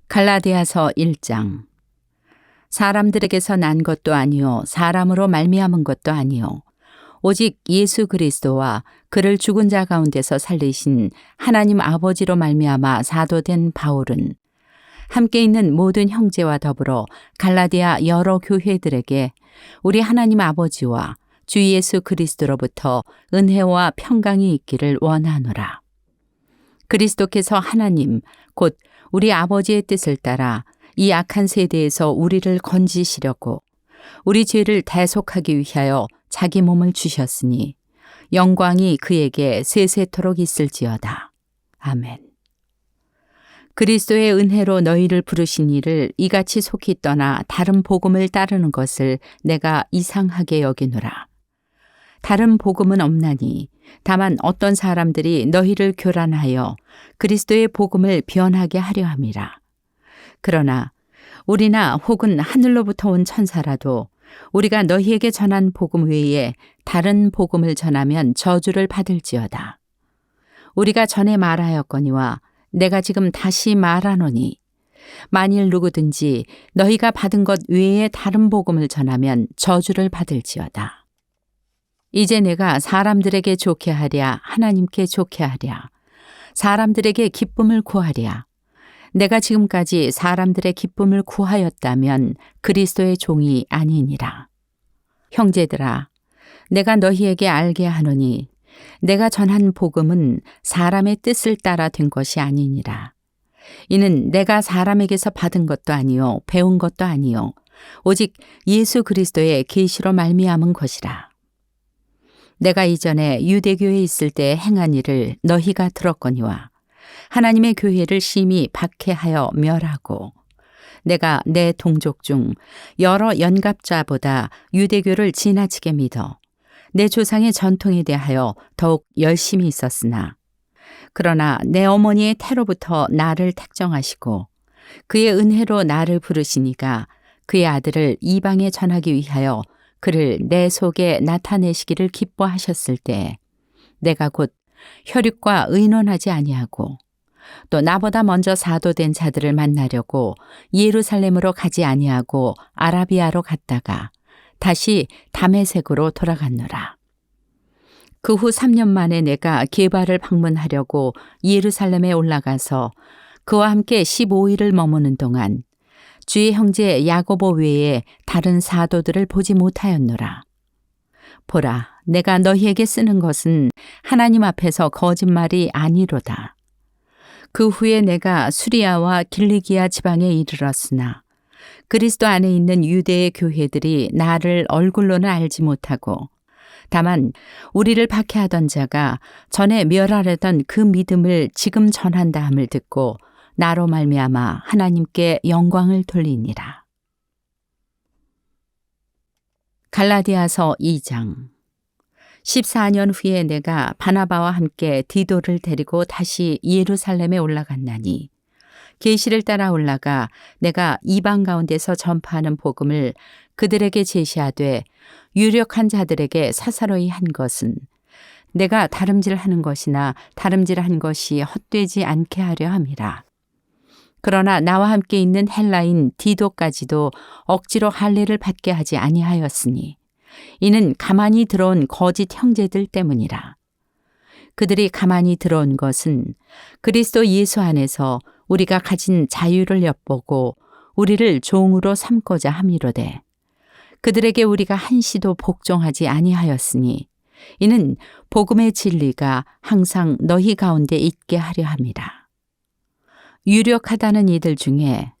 갈라디아서 1장. 사람들에게서 난 것도 아니요 사람으로 말미암은 것도 아니요 오직 예수 그리스도와 그를 죽은 자 가운데서 살리신 하나님 아버지로 말미암아 사도된 바울은 함께 있는 모든 형제와 더불어 갈라디아 여러 교회들에게 우리 하나님 아버지와 주 예수 그리스도로부터 은혜와 평강이 있기를 원하노라. 그리스도께서 하나님 곧 우리 아버지의 뜻을 따라 이 악한 세대에서 우리를 건지시려고 우리 죄를 대속하기 위하여 자기 몸을 주셨으니 영광이 그에게 세세토록 있을지어다. 아멘. 그리스도의 은혜로 너희를 부르신 이를 이같이 속히 떠나 다른 복음을 따르는 것을 내가 이상하게 여기노라. 다른 복음은 없나니 다만 어떤 사람들이 너희를 교란하여 그리스도의 복음을 변하게 하려 함이라. 그러나 우리나 혹은 하늘로부터 온 천사라도 우리가 너희에게 전한 복음 외에 다른 복음을 전하면 저주를 받을지어다. 우리가 전에 말하였거니와 내가 지금 다시 말하노니 만일 누구든지 너희가 받은 것 외에 다른 복음을 전하면 저주를 받을지어다. 이제 내가 사람들에게 좋게 하랴 하나님께 좋게 하랴 사람들에게 기쁨을 구하랴 내가 지금까지 사람들의 기쁨을 구하였다면 그리스도의 종이 아니니라. 형제들아, 내가 너희에게 알게 하노니 내가 전한 복음은 사람의 뜻을 따라 된 것이 아니니라. 이는 내가 사람에게서 받은 것도 아니요 배운 것도 아니요 오직 예수 그리스도의 계시로 말미암은 것이라. 내가 이전에 유대교에 있을 때 행한 일을 너희가 들었거니와 하나님의 교회를 심히 박해하여 멸하고 내가 내 동족 중 여러 연갑자보다 유대교를 지나치게 믿어 내 조상의 전통에 대하여 더욱 열심히 있었으나 그러나 내 어머니의 태로부터 나를 택정하시고 그의 은혜로 나를 부르시니가 그의 아들을 이방에 전하기 위하여 그를 내 속에 나타내시기를 기뻐하셨을 때 내가 곧 혈육과 의논하지 아니하고 또 나보다 먼저 사도된 자들을 만나려고 예루살렘으로 가지 아니하고 아라비아로 갔다가 다시 다메섹으로 돌아갔노라. 그 후 3년 만에 내가 게바를 방문하려고 예루살렘에 올라가서 그와 함께 15일을 머무는 동안 주의 형제 야고보 외에 다른 사도들을 보지 못하였노라. 보라, 내가 너희에게 쓰는 것은 하나님 앞에서 거짓말이 아니로다. 그 후에 내가 수리아와 길리기아 지방에 이르렀으나 그리스도 안에 있는 유대의 교회들이 나를 얼굴로는 알지 못하고 다만 우리를 박해하던 자가 전에 멸하려던 그 믿음을 지금 전한다 함을 듣고 나로 말미암아 하나님께 영광을 돌리니라. 갈라디아서 2장. 14년 후에 내가 바나바와 함께 디도를 데리고 다시 예루살렘에 올라갔나니 계시를 따라 올라가 내가 이방 가운데서 전파하는 복음을 그들에게 제시하되 유력한 자들에게 사사로이 한 것은 내가 다름질하는 것이나 다름질한 것이 헛되지 않게 하려 함이라. 그러나 나와 함께 있는 헬라인 디도까지도 억지로 할례를 받게 하지 아니하였으니 이는 가만히 들어온 거짓 형제들 때문이라. 그들이 가만히 들어온 것은 그리스도 예수 안에서 우리가 가진 자유를 엿보고 우리를 종으로 삼고자 함이로되 그들에게 우리가 한시도 복종하지 아니하였으니 이는 복음의 진리가 항상 너희 가운데 있게 하려 함이라. 유력하다는 이들 중에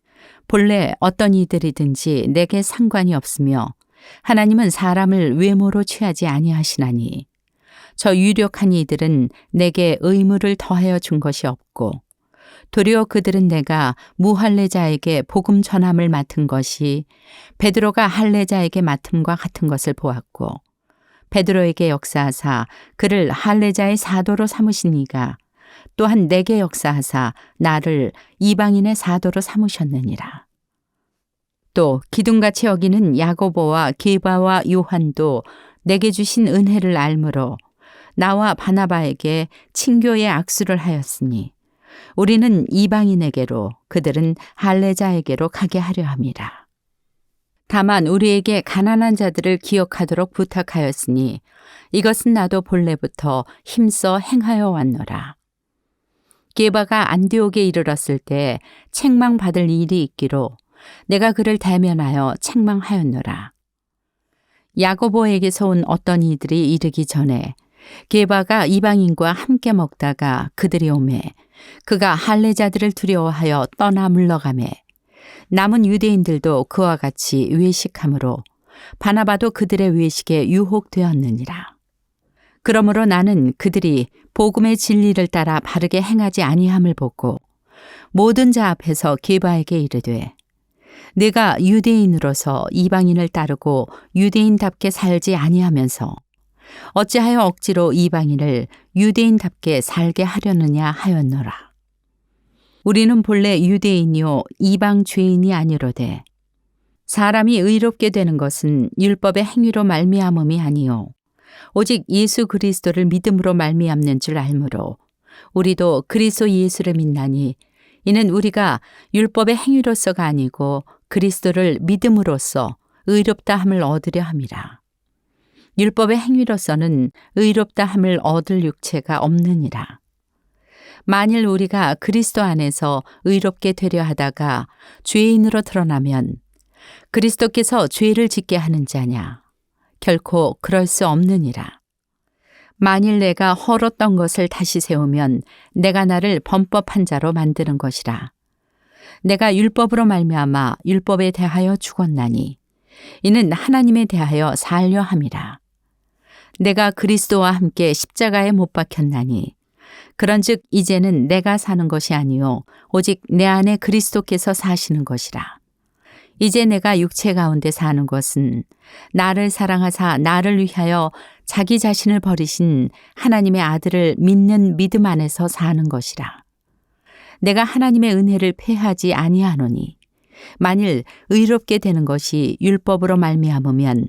본래 어떤 이들이든지 내게 상관이 없으며 하나님은 사람을 외모로 취하지 아니하시나니 저 유력한 이들은 내게 의무를 더하여 준 것이 없고 도리어 그들은 내가 무할례자에게 복음 전함을 맡은 것이 베드로가 할례자에게 맡음과 같은 것을 보았고 베드로에게 역사하사 그를 할례자의 사도로 삼으신 이가 또한 내게 역사하사 나를 이방인의 사도로 삼으셨느니라. 또 기둥같이 여기는 야고보와 게바와 요한도 내게 주신 은혜를 알므로 나와 바나바에게 친교의 악수를 하였으니 우리는 이방인에게로 그들은 할례자에게로 가게 하려 함이라. 다만 우리에게 가난한 자들을 기억하도록 부탁하였으니 이것은 나도 본래부터 힘써 행하여 왔노라. 게바가 안디옥에 이르렀을 때 책망받을 일이 있기로 내가 그를 대면하여 책망하였노라. 야고보에게서 온 어떤 이들이 이르기 전에 게바가 이방인과 함께 먹다가 그들이 오매 그가 할례자들을 두려워하여 떠나 물러가매 남은 유대인들도 그와 같이 외식함으로 바나바도 그들의 외식에 유혹되었느니라. 그러므로 나는 그들이 복음의 진리를 따라 바르게 행하지 아니함을 보고 모든 자 앞에서 게바에게 이르되 내가 유대인으로서 이방인을 따르고 유대인답게 살지 아니하면서 어찌하여 억지로 이방인을 유대인답게 살게 하려느냐 하였노라. 우리는 본래 유대인이요 이방 죄인이 아니로되 사람이 의롭게 되는 것은 율법의 행위로 말미암음이 아니요 오직 예수 그리스도를 믿음으로 말미암는 줄 알므로 우리도 그리스도 예수를 믿나니 이는 우리가 율법의 행위로서가 아니고 그리스도를 믿음으로써 의롭다 함을 얻으려 함이라. 율법의 행위로서는 의롭다 함을 얻을 육체가 없느니라. 만일 우리가 그리스도 안에서 의롭게 되려 하다가 죄인으로 드러나면 그리스도께서 죄를 짓게 하는 자냐? 결코 그럴 수 없느니라. 만일 내가 헐었던 것을 다시 세우면 내가 나를 범법한 자로 만드는 것이라. 내가 율법으로 말미암아 율법에 대하여 죽었나니 이는 하나님에 대하여 살려 함이라. 내가 그리스도와 함께 십자가에 못 박혔나니 그런즉 이제는 내가 사는 것이 아니요 오직 내 안에 그리스도께서 사시는 것이라. 이제 내가 육체 가운데 사는 것은 나를 사랑하사 나를 위하여 자기 자신을 버리신 하나님의 아들을 믿는 믿음 안에서 사는 것이라. 내가 하나님의 은혜를 패하지 아니하노니 만일 의롭게 되는 것이 율법으로 말미암으면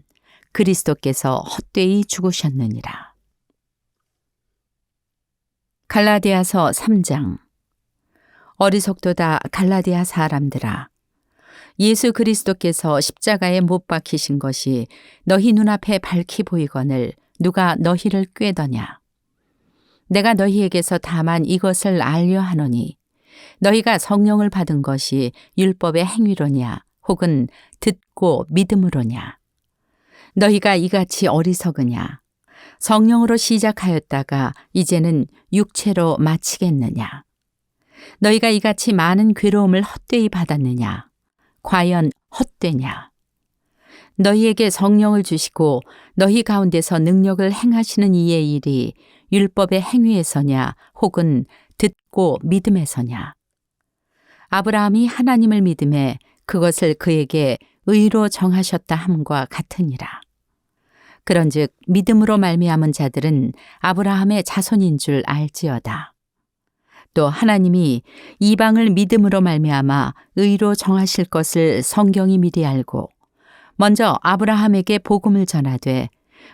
그리스도께서 헛되이 죽으셨느니라. 갈라디아서 3장. 어리석도다 갈라디아 사람들아. 예수 그리스도께서 십자가에 못 박히신 것이 너희 눈앞에 밝히 보이거늘 누가 너희를 꾀더냐. 내가 너희에게서 다만 이것을 알려 하노니 너희가 성령을 받은 것이 율법의 행위로냐 혹은 듣고 믿음으로냐. 너희가 이같이 어리석으냐. 성령으로 시작하였다가 이제는 육체로 마치겠느냐. 너희가 이같이 많은 괴로움을 헛되이 받았느냐. 과연 헛되냐. 너희에게 성령을 주시고 너희 가운데서 능력을 행하시는 이의 일이 율법의 행위에서냐 혹은 듣고 믿음에서냐. 아브라함이 하나님을 믿음에 그것을 그에게 의로 정하셨다 함과 같으니라. 그런즉 믿음으로 말미암은 자들은 아브라함의 자손인 줄 알지어다. 또 하나님이 이방을 믿음으로 말미암아 의로 정하실 것을 성경이 미리 알고 먼저 아브라함에게 복음을 전하되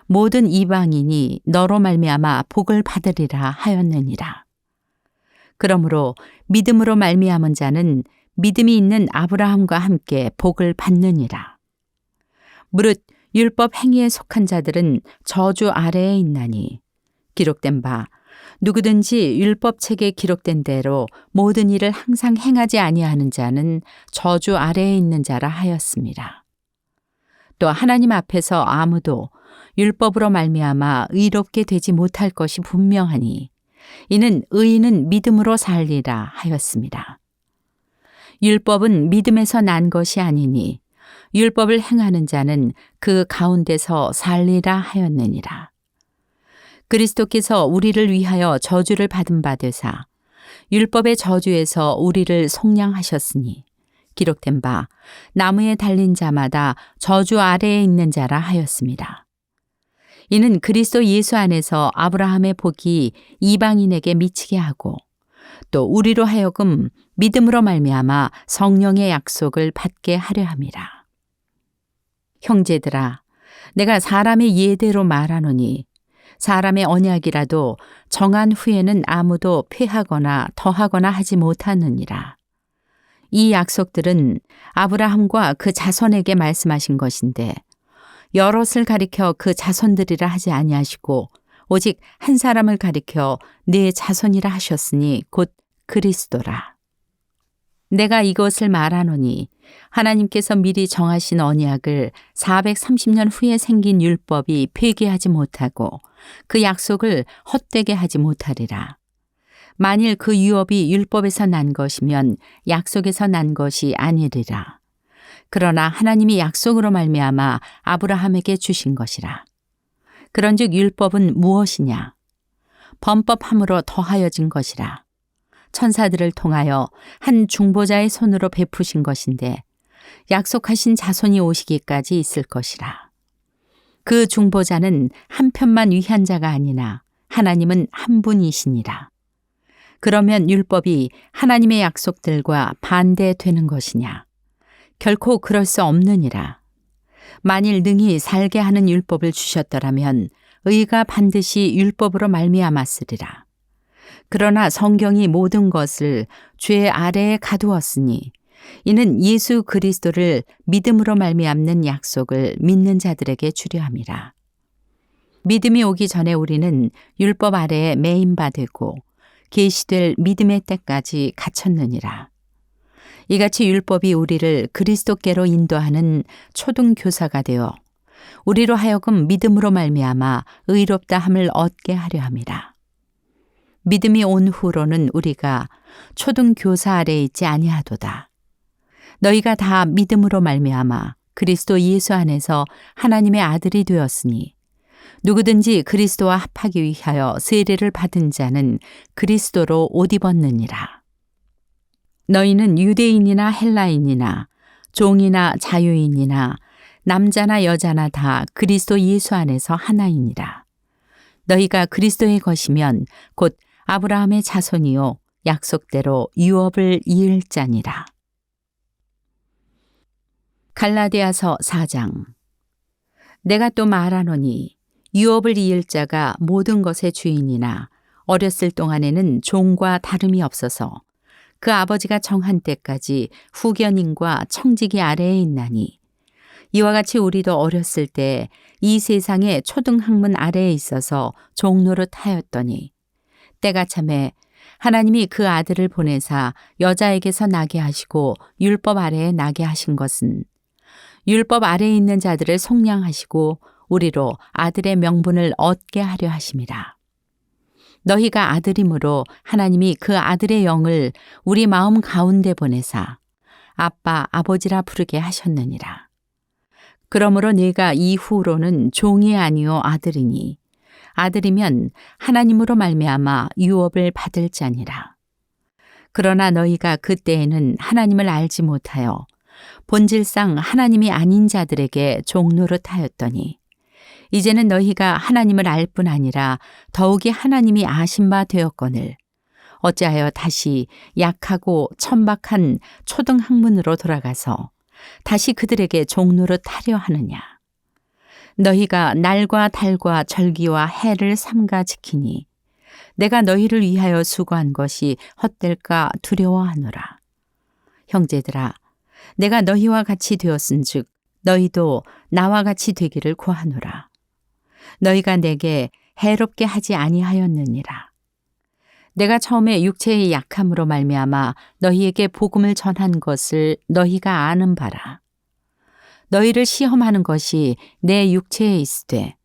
모든 이방인이 너로 말미암아 복을 받으리라 하였느니라. 그러므로 믿음으로 말미암은 자는 믿음이 있는 아브라함과 함께 복을 받느니라. 무릇 율법 행위에 속한 자들은 저주 아래에 있나니 기록된 바 누구든지 율법책에 기록된 대로 모든 일을 항상 행하지 아니하는 자는 저주 아래에 있는 자라 하였습니다. 또 하나님 앞에서 아무도 율법으로 말미암아 의롭게 되지 못할 것이 분명하니 이는 의인은 믿음으로 살리라 하였습니다. 율법은 믿음에서 난 것이 아니니 율법을 행하는 자는 그 가운데서 살리라 하였느니라. 그리스도께서 우리를 위하여 저주를 받은 바 되사 율법의 저주에서 우리를 속량하셨으니 기록된 바 나무에 달린 자마다 저주 아래에 있는 자라 하였습니다. 이는 그리스도 예수 안에서 아브라함의 복이 이방인에게 미치게 하고 또 우리로 하여금 믿음으로 말미암아 성령의 약속을 받게 하려 함이라. 형제들아, 내가 사람의 예대로 말하노니 사람의 언약이라도 정한 후에는 아무도 폐하거나 더하거나 하지 못하느니라. 이 약속들은 아브라함과 그 자손에게 말씀하신 것인데 여럿을 가리켜 그 자손들이라 하지 아니하시고 오직 한 사람을 가리켜 네 자손이라 하셨으니 곧 그리스도라. 내가 이것을 말하노니 하나님께서 미리 정하신 언약을 430년 후에 생긴 율법이 폐기하지 못하고 그 약속을 헛되게 하지 못하리라. 만일 그 유업이 율법에서 난 것이면 약속에서 난 것이 아니리라. 그러나 하나님이 약속으로 말미암아 아브라함에게 주신 것이라. 그런즉 율법은 무엇이냐? 범법함으로 더하여진 것이라. 천사들을 통하여 한 중보자의 손으로 베푸신 것인데 약속하신 자손이 오시기까지 있을 것이라. 그 중보자는 한 편만 위한 자가 아니나 하나님은 한 분이시니라. 그러면 율법이 하나님의 약속들과 반대되는 것이냐? 결코 그럴 수 없느니라. 만일 능히 살게 하는 율법을 주셨더라면 의가 반드시 율법으로 말미암았으리라. 그러나 성경이 모든 것을 죄 아래에 가두었으니 이는 예수 그리스도를 믿음으로 말미암는 약속을 믿는 자들에게 주려 함이라. 믿음이 오기 전에 우리는 율법 아래에 매인 바 되고 계시될 믿음의 때까지 갇혔느니라. 이같이 율법이 우리를 그리스도께로 인도하는 초등교사가 되어 우리로 하여금 믿음으로 말미암아 의롭다 함을 얻게 하려 함이라. 믿음이 온 후로는 우리가 초등교사 아래에 있지 아니하도다. 너희가 다 믿음으로 말미암아 그리스도 예수 안에서 하나님의 아들이 되었으니 누구든지 그리스도와 합하기 위하여 세례를 받은 자는 그리스도로 옷 입었느니라. 너희는 유대인이나 헬라인이나 종이나 자유인이나 남자나 여자나 다 그리스도 예수 안에서 하나이니라. 너희가 그리스도의 것이면 곧 아브라함의 자손이요 약속대로 유업을 이을 자니라. 갈라디아서 4장. 내가 또 말하노니 유업을 이을 자가 모든 것의 주인이나 어렸을 동안에는 종과 다름이 없어서 그 아버지가 정한 때까지 후견인과 청지기 아래에 있나니 이와 같이 우리도 어렸을 때 이 세상의 초등학문 아래에 있어서 종노릇 하였더니 때가 참에 하나님이 그 아들을 보내사 여자에게서 나게 하시고 율법 아래에 나게 하신 것은 율법 아래에 있는 자들을 속량하시고 우리로 아들의 명분을 얻게 하려 하심이라. 너희가 아들이므로 하나님이 그 아들의 영을 우리 마음 가운데 보내사 아빠 아버지라 부르게 하셨느니라. 그러므로 네가 이후로는 종이 아니요 아들이니 아들이면 하나님으로 말미암아 유업을 받을 자니라. 그러나 너희가 그때에는 하나님을 알지 못하여 본질상 하나님이 아닌 자들에게 종노릇하였더니 이제는 너희가 하나님을 알 뿐 아니라 더욱이 하나님이 아신 바 되었거늘 어찌하여 다시 약하고 천박한 초등학문으로 돌아가서 다시 그들에게 종노릇 하려 하느냐. 너희가 날과 달과 절기와 해를 삼가 지키니 내가 너희를 위하여 수고한 것이 헛될까 두려워하노라. 형제들아, 내가 너희와 같이 되었은즉 너희도 나와 같이 되기를 구하노라. 너희가 내게 해롭게 하지 아니하였느니라. 내가 처음에 육체의 약함으로 말미암아 너희에게 복음을 전한 것을 너희가 아는 바라. 너희를 시험하는 것이 내 육체에 있으되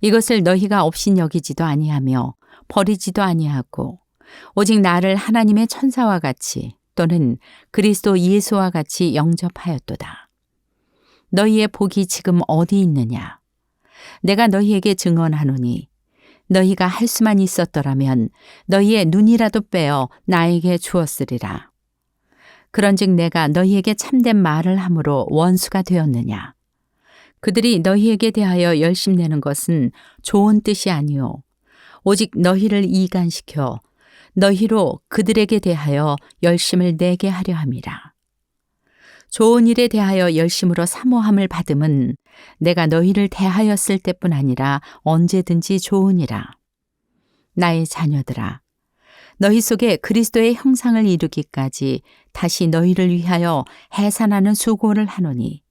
이것을 너희가 업신여기지도 아니하며 버리지도 아니하고 오직 나를 하나님의 천사와 같이 또는 그리스도 예수와 같이 영접하였도다. 너희의 복이 지금 어디 있느냐? 내가 너희에게 증언하노니 너희가 할 수만 있었더라면 너희의 눈이라도 빼어 나에게 주었으리라. 그런즉 내가 너희에게 참된 말을 함으로 원수가 되었느냐? 그들이 너희에게 대하여 열심내는 것은 좋은 뜻이 아니오 오직 너희를 이간시켜 너희로 그들에게 대하여 열심을 내게 하려 함이라. 좋은 일에 대하여 열심으로 사모함을 받음은 내가 너희를 대하였을 때뿐 아니라 언제든지 좋으니라. 나의 자녀들아, 너희 속에 그리스도의 형상을 이루기까지 다시 너희를 위하여 해산하는 수고를 하노니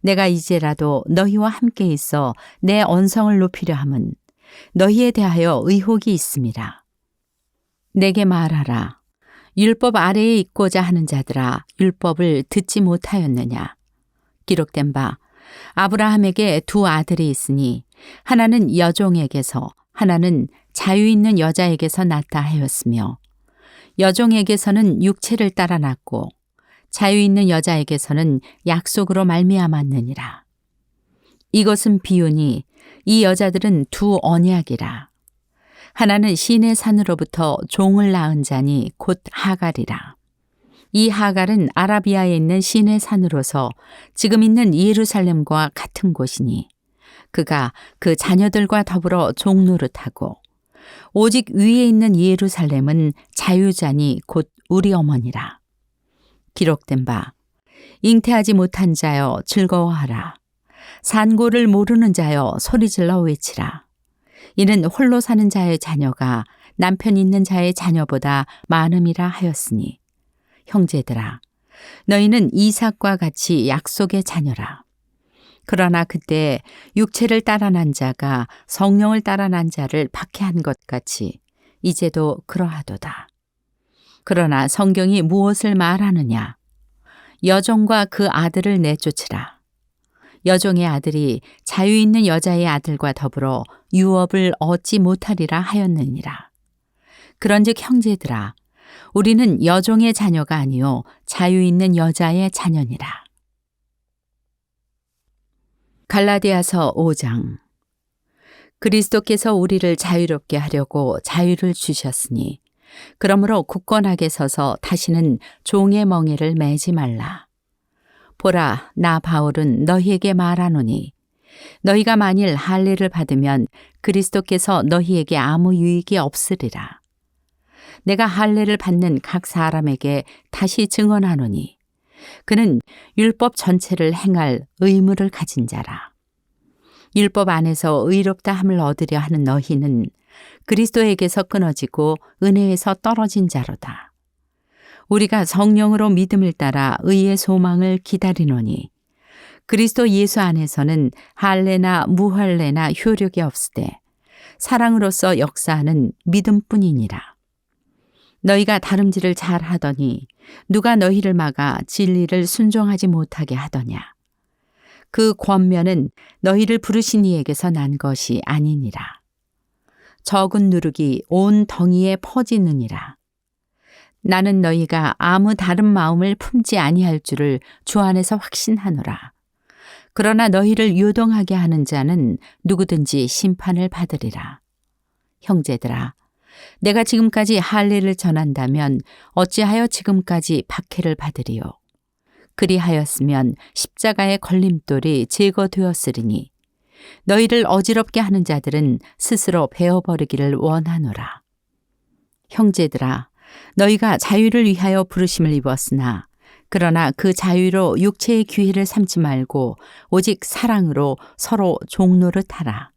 내가 이제라도 너희와 함께 있어 내 언성을 높이려 함은 너희에 대하여 의혹이 있음이라. 내게 말하라. 율법 아래에 있고자 하는 자들아, 율법을 듣지 못하였느냐? 기록된 바 아브라함에게 두 아들이 있으니 하나는 여종에게서 하나는 자유 있는 여자에게서 낳다 하였으며 여종에게서는 육체를 따라 낳고 자유 있는 여자에게서는 약속으로 말미암았느니라. 이것은 비유니 이 여자들은 두 언약이라. 하나는 시내 산으로부터 종을 낳은 자니 곧 하갈이라. 이 하갈은 아라비아에 있는 시내 산으로서 지금 있는 예루살렘과 같은 곳이니 그가 그 자녀들과 더불어 종노릇하고 오직 위에 있는 예루살렘은 자유자니 곧 우리 어머니라. 기록된 바 잉태하지 못한 자여 즐거워하라. 산고를 모르는 자여 소리질러 외치라. 이는 홀로 사는 자의 자녀가 남편 있는 자의 자녀보다 많음이라 하였으니 형제들아, 너희는 이삭과 같이 약속의 자녀라. 그러나 그때 육체를 따라 난 자가 성령을 따라 난 자를 박해한 것 같이 이제도 그러하도다. 그러나 성경이 무엇을 말하느냐? 여종과 그 아들을 내쫓으라. 여종의 아들이 자유 있는 여자의 아들과 더불어 유업을 얻지 못하리라 하였느니라. 그런즉 형제들아, 우리는 여종의 자녀가 아니요 자유 있는 여자의 자녀니라. 갈라디아서 5장. 그리스도께서 우리를 자유롭게 하려고 자유를 주셨으니 그러므로 굳건하게 서서 다시는 종의 멍에를 매지 말라. 보라, 나 바울은 너희에게 말하노니 너희가 만일 할례를 받으면 그리스도께서 너희에게 아무 유익이 없으리라. 내가 할례를 받는 각 사람에게 다시 증언하노니 그는 율법 전체를 행할 의무를 가진 자라. 율법 안에서 의롭다 함을 얻으려 하는 너희는 그리스도에게서 끊어지고 은혜에서 떨어진 자로다. 우리가 성령으로 믿음을 따라 의의 소망을 기다리노니 그리스도 예수 안에서는 할례나 무할례나 효력이 없으되 사랑으로서 역사하는 믿음뿐이니라. 너희가 다름질을 잘 하더니 누가 너희를 막아 진리를 순종하지 못하게 하더냐? 그 권면은 너희를 부르신 이에게서 난 것이 아니니라. 적은 누룩이 온 덩이에 퍼지느니라. 나는 너희가 아무 다른 마음을 품지 아니할 줄을 주 안에서 확신하노라. 그러나 너희를 요동하게 하는 자는 누구든지 심판을 받으리라. 형제들아, 내가 지금까지 할례를 전한다면 어찌하여 지금까지 박해를 받으리요? 그리하였으면 십자가의 걸림돌이 제거되었으리니 너희를 어지럽게 하는 자들은 스스로 베어버리기를 원하노라. 형제들아, 너희가 자유를 위하여 부르심을 입었으나 그러나 그 자유로 육체의 기회를 삼지 말고 오직 사랑으로 서로 종노릇하라.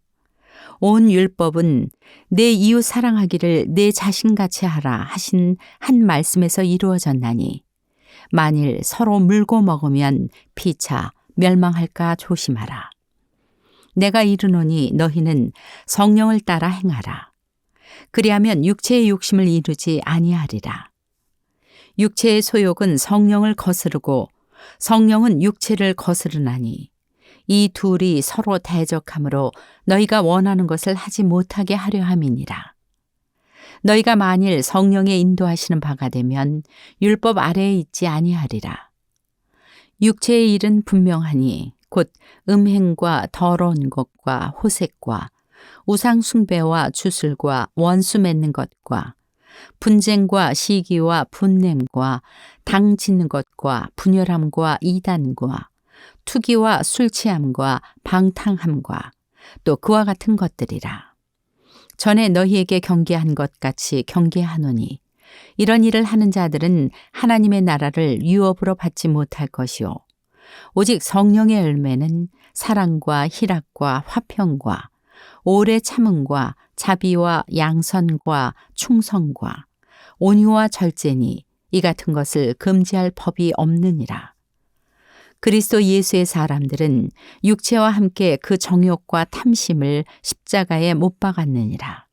온 율법은 내 이웃 사랑하기를 내 자신같이 하라 하신 한 말씀에서 이루어졌나니 만일 서로 물고 먹으면 피차 멸망할까 조심하라. 내가 이르노니 너희는 성령을 따라 행하라. 그리하면 육체의 욕심을 이루지 아니하리라. 육체의 소욕은 성령을 거스르고 성령은 육체를 거스르나니 이 둘이 서로 대적하므로 너희가 원하는 것을 하지 못하게 하려 함이니라. 너희가 만일 성령의 인도하시는 바가 되면 율법 아래에 있지 아니하리라. 육체의 일은 분명하니 곧 음행과 더러운 것과 호색과 우상 숭배와 주술과 원수 맺는 것과 분쟁과 시기와 분냄과 당 짓는 것과 분열함과 이단과 투기와 술 취함과 방탕함과 또 그와 같은 것들이라. 전에 너희에게 경계한 것 같이 경계하노니 이런 일을 하는 자들은 하나님의 나라를 유업으로 받지 못할 것이요. 오직 성령의 열매는 사랑과 희락과 화평과 오래 참음과 자비와 양선과 충성과 온유와 절제니 이 같은 것을 금지할 법이 없느니라. 그리스도 예수의 사람들은 육체와 함께 그 정욕과 탐심을 십자가에 못 박았느니라.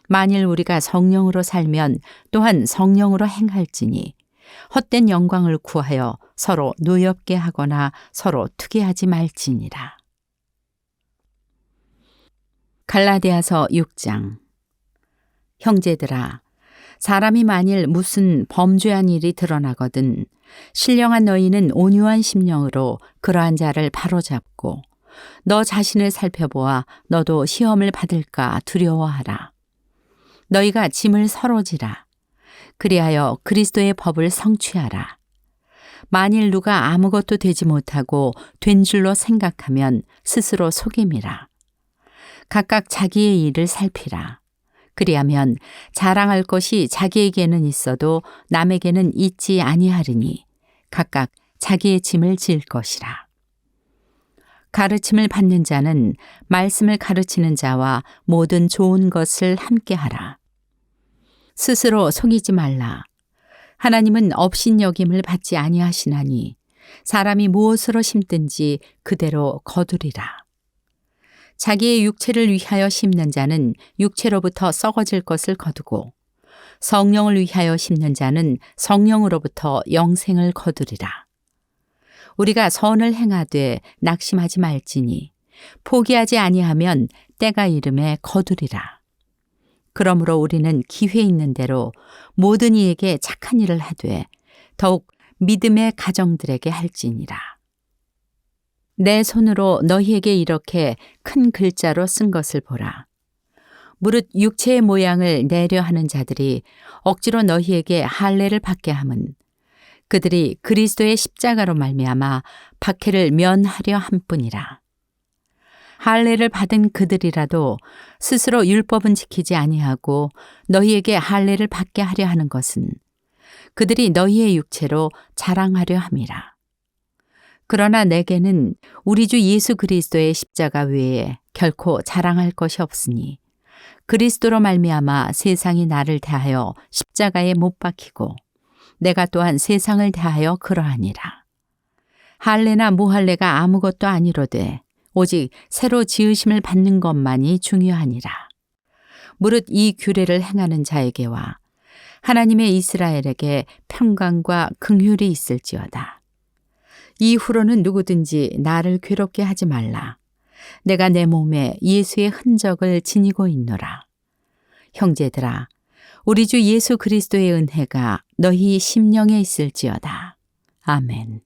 만일 우리가 성령으로 살면 또한 성령으로 행할지니 헛된 영광을 구하여 서로 노엽게 하거나 서로 투기하지 말지니라. 갈라디아서 6장. 형제들아, 사람이 만일 무슨 범죄한 일이 드러나거든 신령한 너희는 온유한 심령으로 그러한 자를 바로잡고 너 자신을 살펴보아 너도 시험을 받을까 두려워하라. 너희가 짐을 서로 지라. 그리하여 그리스도의 법을 성취하라. 만일 누가 아무것도 되지 못하고 된 줄로 생각하면 스스로 속임이라. 각각 자기의 일을 살피라. 그리하면 자랑할 것이 자기에게는 있어도 남에게는 있지 아니하리니 각각 자기의 짐을 질 것이라. 가르침을 받는 자는 말씀을 가르치는 자와 모든 좋은 것을 함께하라. 스스로 속이지 말라. 하나님은 업신여김을 받지 아니하시나니 사람이 무엇으로 심든지 그대로 거두리라. 자기의 육체를 위하여 심는 자는 육체로부터 썩어질 것을 거두고 성령을 위하여 심는 자는 성령으로부터 영생을 거두리라. 우리가 선을 행하되 낙심하지 말지니 포기하지 아니하면 때가 이름에 거두리라. 그러므로 우리는 기회 있는 대로 모든 이에게 착한 일을 하되 더욱 믿음의 가정들에게 할지니라. 내 손으로 너희에게 이렇게 큰 글자로 쓴 것을 보라. 무릇 육체의 모양을 내려 하는 자들이 억지로 너희에게 할례를 받게 함은 그들이 그리스도의 십자가로 말미암아 박해를 면하려 함뿐이라. 할례를 받은 그들이라도 스스로 율법은 지키지 아니하고 너희에게 할례를 받게 하려 하는 것은 그들이 너희의 육체로 자랑하려 함이라. 그러나 내게는 우리 주 예수 그리스도의 십자가 외에 결코 자랑할 것이 없으니 그리스도로 말미암아 세상이 나를 대하여 십자가에 못 박히고 내가 또한 세상을 대하여 그러하니라. 할례나 무할례가 아무것도 아니로되 오직 새로 지으심을 받는 것만이 중요하니라. 무릇 이 규례를 행하는 자에게와 하나님의 이스라엘에게 평강과 긍휼이 있을지어다. 이후로는 누구든지 나를 괴롭게 하지 말라. 내가 내 몸에 예수의 흔적을 지니고 있노라. 형제들아, 우리 주 예수 그리스도의 은혜가 너희 심령에 있을지어다. 아멘.